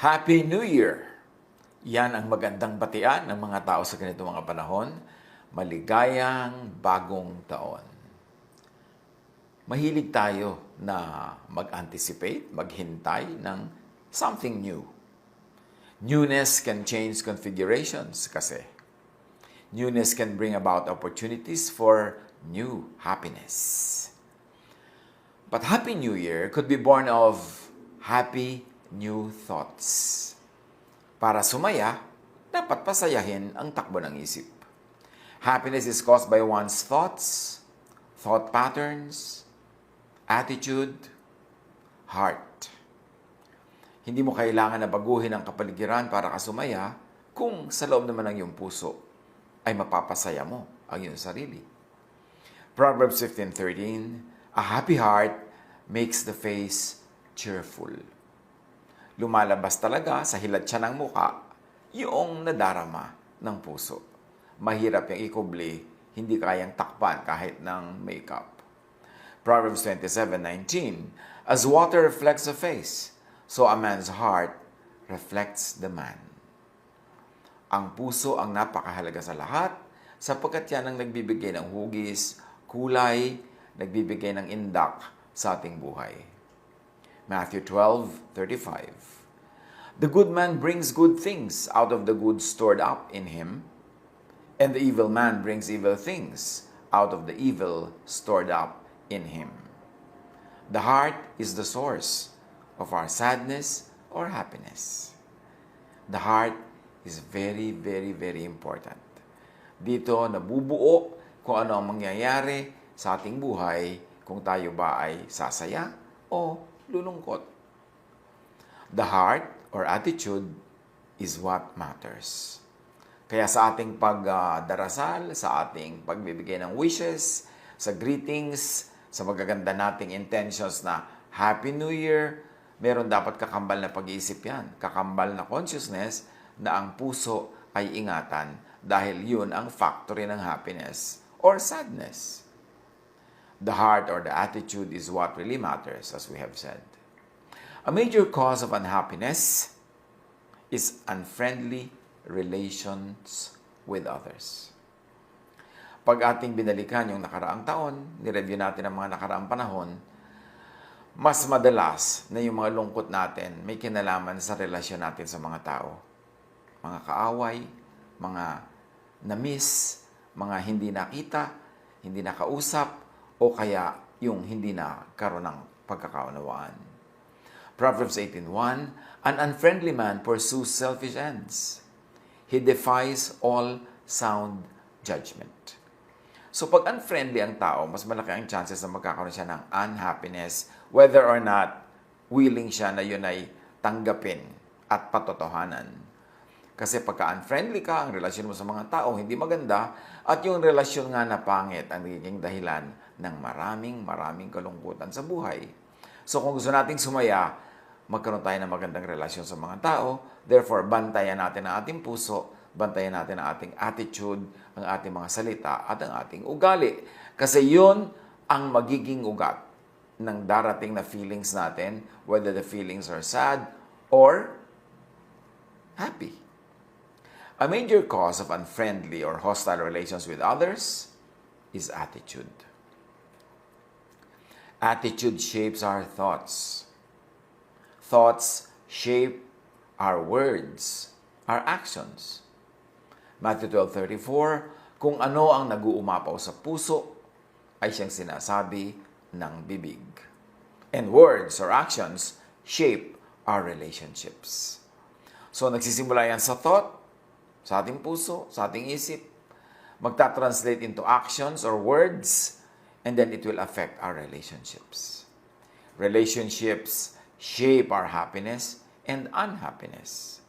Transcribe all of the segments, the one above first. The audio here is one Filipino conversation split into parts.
Happy New Year! Yan ang magandang batian ng mga tao sa ganitong mga panahon. Maligayang bagong taon. Mahilig tayo na mag-anticipate, maghintay ng something new. Newness can change configurations kasi. Newness can bring about opportunities for new happiness. But Happy New Year could be born of happy new thoughts. Para sumaya, dapat pasayahin ang takbo ng isip. Happiness is caused by one's thoughts, thought patterns, attitude, heart. Hindi mo kailangan na baguhin ang kapaligiran para ka sumaya kung sa loob naman ng iyong puso ay mapapasaya mo ang iyong sarili. Proverbs 15:13, a happy heart makes the face cheerful. Lumalabas talaga sa hilatsya ng muka yung nadarama ng puso. Mahirap yung ikubli, hindi kayang takpan kahit ng makeup. Proverbs 27:19, as water reflects the face, so a man's heart reflects the man. Ang puso ang napakahalaga sa lahat sapagkat yan ang nagbibigay ng hugis, kulay, nagbibigay ng indak sa ating buhay. Matthew 12:35. The good man brings good things out of the good stored up in him, and the evil man brings evil things out of the evil stored up in him. The heart is the source of our sadness or happiness. The heart is very, very, very important. Dito nabubuo kung ano ang mangyayari sa ating buhay kung tayo ba ay sasaya o lulungkot. The heart or attitude is what matters. Kaya sa ating pagdarasal, sa ating pagbibigay ng wishes, sa greetings, sa magaganda nating intentions na Happy New Year, meron dapat kakambal na pag-iisip yan. Kakambal na consciousness na ang puso ay ingatan dahil yun ang factory ng happiness or sadness. The heart or the attitude is what really matters, as we have said. A major cause of unhappiness is unfriendly relations with others. Pag ating binalikan yung nakaraang taon, nireview natin ang mga nakaraang panahon, mas madalas na yung mga lungkot natin may kinalaman sa relasyon natin sa mga tao. Mga kaaway, mga na-miss, mga hindi nakita, hindi nakausap, o kaya yung hindi na karoon ng pagkakaunawaan. Proverbs 18:1, an unfriendly man pursues selfish ends. He defies all sound judgment. So pag unfriendly ang tao, mas malaki ang chances na magkakaroon siya ng unhappiness, whether or not willing siya na yun ay tanggapin at patotohanan. Kasi pagka unfriendly ka, ang relasyon mo sa mga tao hindi maganda, at yung relasyon nga na pangit ang nagiging dahilan ng maraming kalungkutan sa buhay. So kung gusto nating sumaya, magkaroon tayo ng magandang relasyon sa mga tao. Therefore, bantayan natin ang ating puso, bantayan natin ang ating attitude, ang ating mga salita, at ang ating ugali. Kasi yun ang magiging ugat ng darating na feelings natin, whether the feelings are sad or happy. A major cause of unfriendly or hostile relations with others is attitude. Attitude shapes our thoughts. Thoughts shape our words, our actions. Matthew 12:34, kung ano ang nag-uumapaw sa puso ay siyang sinasabi ng bibig. And words or actions shape our relationships. So nagsisimula yan sa thought, sa ating puso, sa ating isip, magta-translate into actions or words, and then it will affect our relationships. Relationships shape our happiness and unhappiness.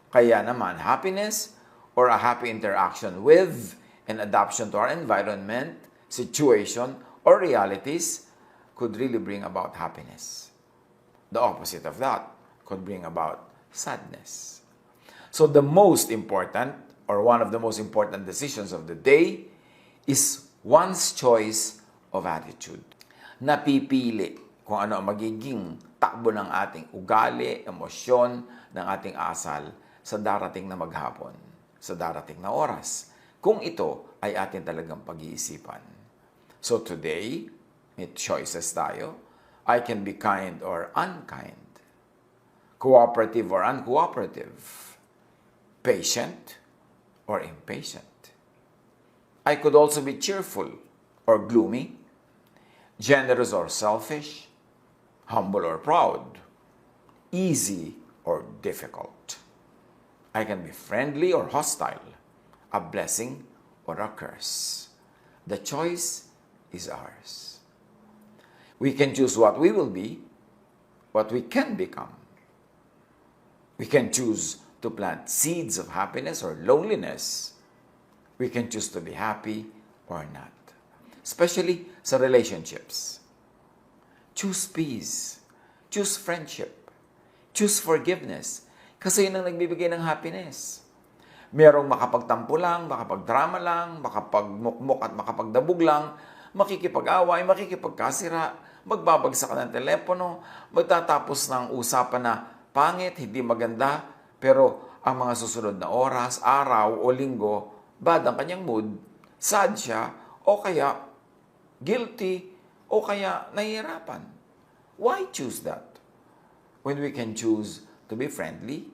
Kaya naman, happiness or a happy interaction with and adaptation to our environment, situation, or realities could really bring about happiness. The opposite of that could bring about sadness. So the most important, or one of the most important decisions of the day is one's choice of attitude. Napipili kung ano ang magiging takbo ng ating ugali, emosyon, ng ating asal sa darating na maghapon, sa darating na oras, kung ito ay atin talagang pag-iisipan. So today, may choices tayo. I can be kind or unkind, cooperative or uncooperative, patient or impatient. I could also be cheerful or gloomy, generous or selfish, humble or proud, easy or difficult. I can be friendly or hostile, a blessing or a curse. The choice is ours. We can choose what we will be, what we can become. We can choose to plant seeds of happiness or loneliness. We can choose to be happy or not. Especially sa relationships. Choose peace. Choose friendship. Choose forgiveness. Kasi yun ang nagbibigay ng happiness. Merong makapagtampo lang, makapagdrama lang, makapagmukmuk at makapagdabog lang, makikipag-away, makikipagkasira, magbabagsak ng telepono, magtatapos ng usapan na pangit, hindi maganda, pero ang mga susunod na oras, araw o linggo, bad ang kanyang mood, sad siya, o kaya guilty, o kaya nahihirapan. Why choose that? When we can choose to be friendly,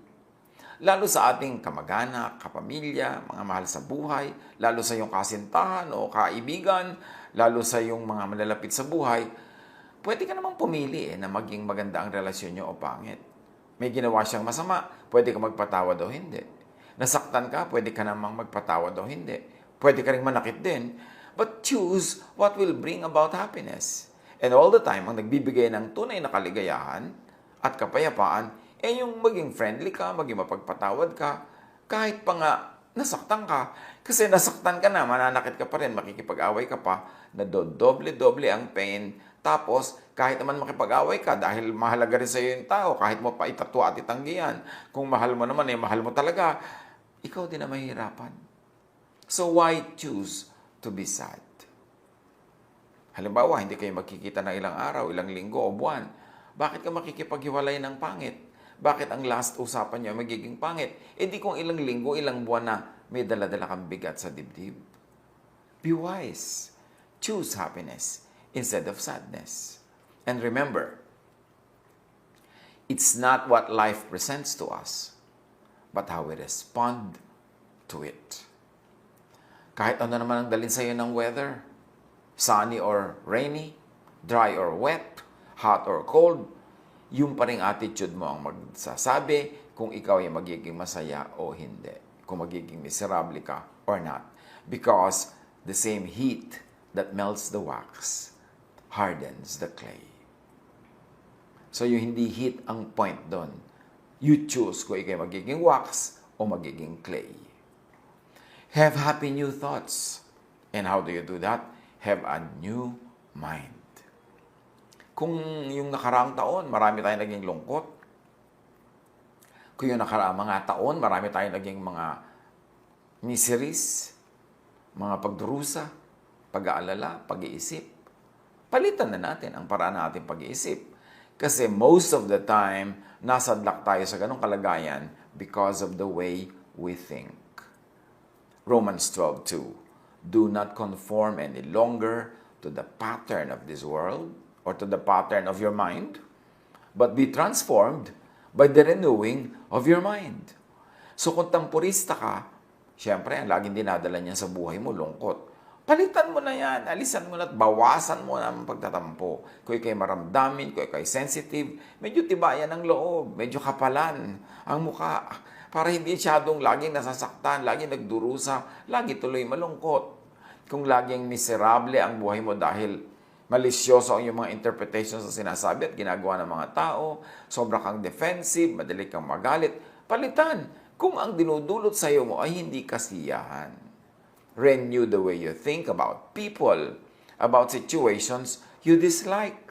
lalo sa ating kamag-anak, kapamilya, mga mahal sa buhay, lalo sa iyong kasintahan o kaibigan, lalo sa iyong mga malalapit sa buhay, pwede ka namang pumili na maging maganda ang relasyon niyo o pangit. May ginawa siyang masama, pwede ka magpatawad o hindi. Nasaktan ka, pwede ka namang magpatawad o hindi. Pwede ka rin manakit din. But choose what will bring about happiness. And all the time, ang nagbibigay ng tunay na kaligayahan at kapayapaan, yung maging friendly ka, maging mapagpatawad ka, kahit pa nga nasaktan ka. Kasi nasaktan ka na, mananakit ka pa rin, makikipag-away ka pa, na doble-doble ang pain. Tapos, kahit naman makipag-away ka, dahil mahalaga rin sa iyo yung tao, kahit mo pa itatwa at itanggihan, kung mahal mo naman, mahal mo talaga, ikaw din na mahihirapan. So why choose to be sad? Halimbawa, hindi kayo magkikita ng ilang araw, ilang linggo o buwan. Bakit ka makikipaghiwalay ng pangit? Bakit ang last usapan niyo magiging pangit? Di kung ilang linggo, ilang buwan na may dala-dala kang bigat sa dibdib. Be wise. Choose happiness instead of sadness. And remember, it's not what life presents to us, but how we respond to it. Kahit ano naman ang dalhin sa iyo ng weather, sunny or rainy, dry or wet, hot or cold, yung pa ring attitude mo ang magsasabi kung ikaw ay magiging masaya o hindi. Kung magiging miserable ka or not. Because the same heat that melts the wax hardens the clay. So yung hindi heat ang point doon. You choose kung ikaw ay magiging wax o magiging clay. Have happy new thoughts. And how do you do that? Have a new mind. Kung yung nakaraang taon, marami tayong naging lungkot. Kung yung nakaraang mga taon, marami tayong naging mga miseries, mga pagdurusa, pag-aalala, pag-iisip. Palitan na natin ang paraan ng ating pag-iisip. Kasi most of the time, nasadlak tayo sa ganong kalagayan because of the way we think. Romans 12:2. Do not conform any longer to the pattern of this world or to the pattern of your mind, but be transformed by the renewing of your mind. So kung tampurista ka, syempre, ang laging dinadala niya sa buhay mo, lungkot. Palitan mo na yan, alisan mo na at bawasan mo na ang pagtatampo. Kung ikay maramdamin, kung ikay sensitive, medyo tibayan ang loob, medyo kapalan ang mukha. Para hindi siyadong laging nasasaktan, laging nagdurusa, lagi tuloy malungkot. Kung laging miserable ang buhay mo dahil malisyoso ang iyong mga interpretations na sinasabi at ginagawa ng mga tao, sobra kang defensive, madali kang magalit, palitan kung ang dinudulot sa iyo mo ay hindi kasiyahan. Renew the way you think about people, about situations you dislike.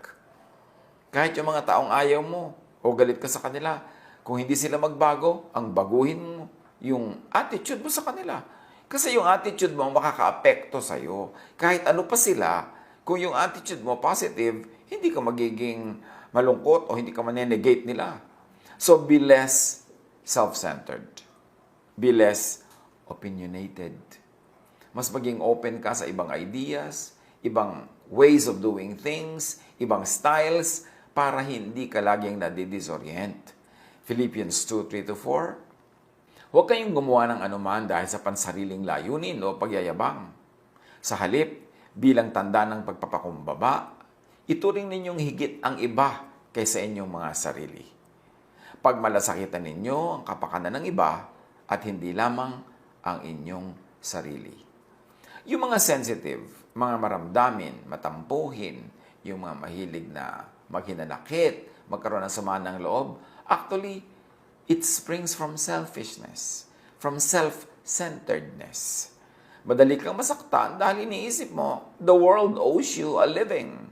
Kahit yung mga taong ayaw mo o galit ka sa kanila, kung hindi sila magbago, ang baguhin mo yung attitude mo sa kanila. Kasi yung attitude mo makaka-apekto sa iyo. Kahit ano pa sila, kung yung attitude mo positive, hindi ka magiging malungkot o hindi ka manenegate nila. So, be less self-centered. Be less opinionated. Mas maging open ka sa ibang ideas, ibang ways of doing things, ibang styles, para hindi ka laging nadidisorient. Philippians 2:3-4. Huwag kayong gumawa ng anuman dahil sa pansariling layunin o pagyayabang. Sa halip, bilang tanda ng pagpapakumbaba, ituring ninyong higit ang iba kaysa inyong mga sarili. Pagmalasakitan ninyo ang kapakanan ng iba at hindi lamang ang inyong sarili. Yung mga sensitive, mga maramdamin, matampuhin, yung mga mahilig na maghinanakit, magkaroon ng sama ng loob, actually, it springs from selfishness, from self-centeredness. Madali kang masaktan dahil iniisip mo, the world owes you a living.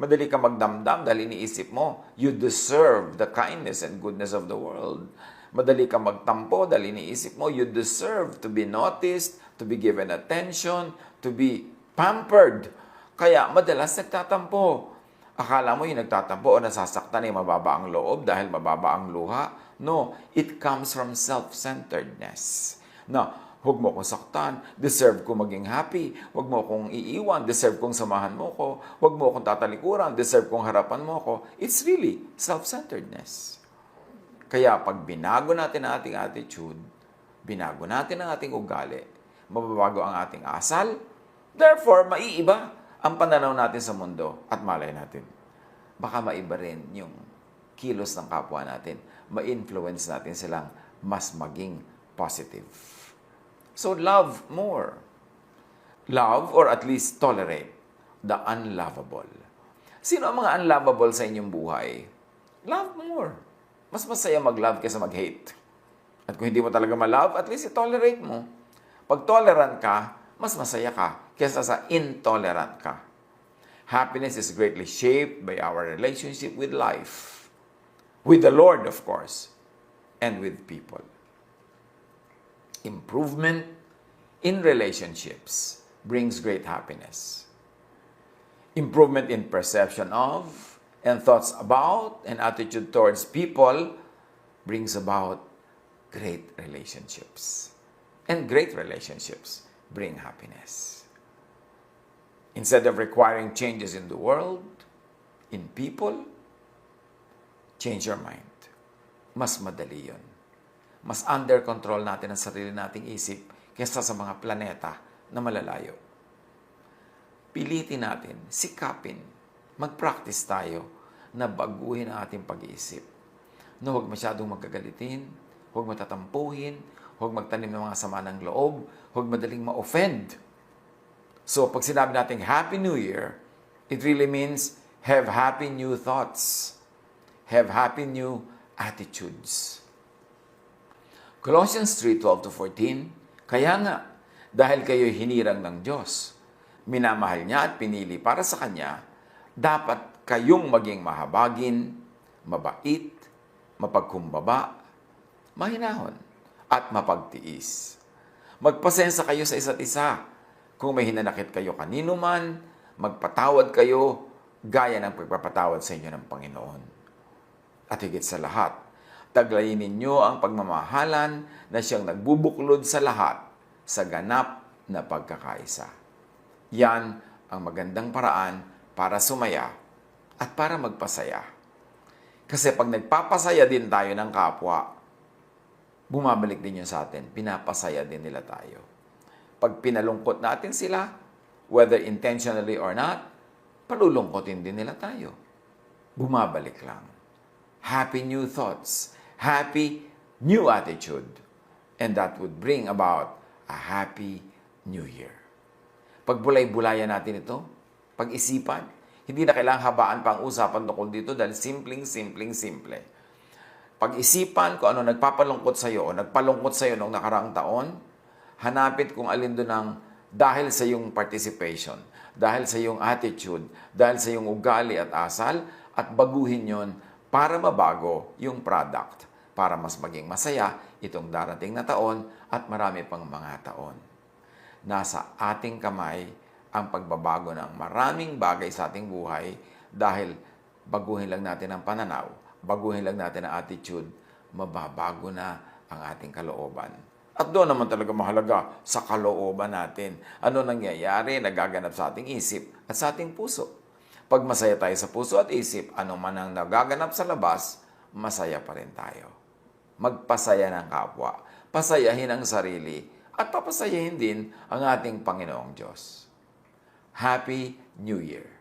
Madali kang magdamdam dahil iniisip mo, you deserve the kindness and goodness of the world. Madali kang magtampo dahil iniisip mo, you deserve to be noticed, to be given attention, to be pampered. Kaya madalas nagtatampo. Akala mo yung nagtatampo o nasasaktan ay mababa ang loob dahil mababa ang luha. No, it comes from self-centeredness. Na, huwag mo akong saktan, deserve ko maging happy, huwag mo akong iiwan, deserve kong samahan mo ko, huwag mo akong tatalikuran, deserve kong harapan mo ko. It's really self-centeredness. Kaya pag binago natin ang ating attitude, binago natin ang ating ugali, mababago ang ating asal, therefore, maiiba ang pananaw natin sa mundo at malay natin. Baka maiba rin yung kilos ng kapwa natin, ma-influence natin silang mas maging positive. So, love more. Love or at least tolerate the unlovable. Sino ang mga unlovable sa inyong buhay? Love more. Mas masaya mag-love kaysa mag-hate. At kung hindi mo talaga ma-love, at least i-tolerate mo. Pag tolerant ka, mas masaya ka kaysa sa intolerant ka. Happiness is greatly shaped by our relationship with life. With the Lord, of course, and with people. Improvement in relationships brings great happiness. Improvement in perception of and thoughts about and attitude towards people brings about great relationships. And great relationships bring happiness. Instead of requiring changes in the world, in people, change your mind. Mas madali yun. Mas under control natin ang sarili nating isip kaysa sa mga planeta na malalayo. Pilitin natin, sikapin, mag-practice tayo na baguhin ang ating pag-iisip. Na huwag masyadong magkagalitin, huwag matatampuhin, huwag magtanim ng mga sama ng loob, huwag madaling ma-offend. So, pag sinabi natin Happy New Year, it really means have happy new thoughts. Have happy new attitudes. Colossians 3:12-14, kaya nga, dahil kayo'y hinirang ng Diyos, minamahal niya at pinili para sa Kanya, dapat kayong maging mahabagin, mabait, mapagkumbaba, mahinahon, at mapagtiis. Magpasensya kayo sa isa't isa. Kung may hinanakit kayo kanino man, magpatawad kayo gaya ng pagpapatawad sa inyo ng Panginoon. At higit sa lahat, taglayin ninyo ang pagmamahalan na siyang nagbubuklod sa lahat sa ganap na pagkakaisa. Yan ang magandang paraan para sumaya at para magpasaya. Kasi pag nagpapasaya din tayo ng kapwa, bumabalik din yun sa atin, pinapasaya din nila tayo. Pag pinalungkot natin sila, whether intentionally or not, palulungkotin din nila tayo. Bumabalik lang. Happy new thoughts, happy new attitude, and that would bring about a happy new year. Pagbulay-bulayan natin ito, pag-isipan, hindi na kailangang habaan pa ang usapan tungkol dito dahil simple. Pag-isipan kung ano nagpapalungkot sa iyo o nagpalungkot sa iyo noong nakaraang taon, hanapin kung alin doon ang dahil sa iyong participation, dahil sa iyong attitude, dahil sa iyong ugali at asal, at baguhin yon para mabago yung product, para mas maging masaya itong darating na taon at marami pang mga taon. Nasa ating kamay ang pagbabago ng maraming bagay sa ating buhay dahil baguhin lang natin ang pananaw, baguhin lang natin ang attitude, mababago na ang ating kalooban. At doon naman talaga mahalaga sa kalooban natin. Ano nangyayari, nagaganap sa ating isip at sa ating puso. Pag masaya tayo sa puso at isip, ano man ang nagaganap sa labas, masaya pa rin tayo. Magpasaya ng kapwa, pasayahin ang sarili, at papasayahin din ang ating Panginoong Diyos. Happy New Year!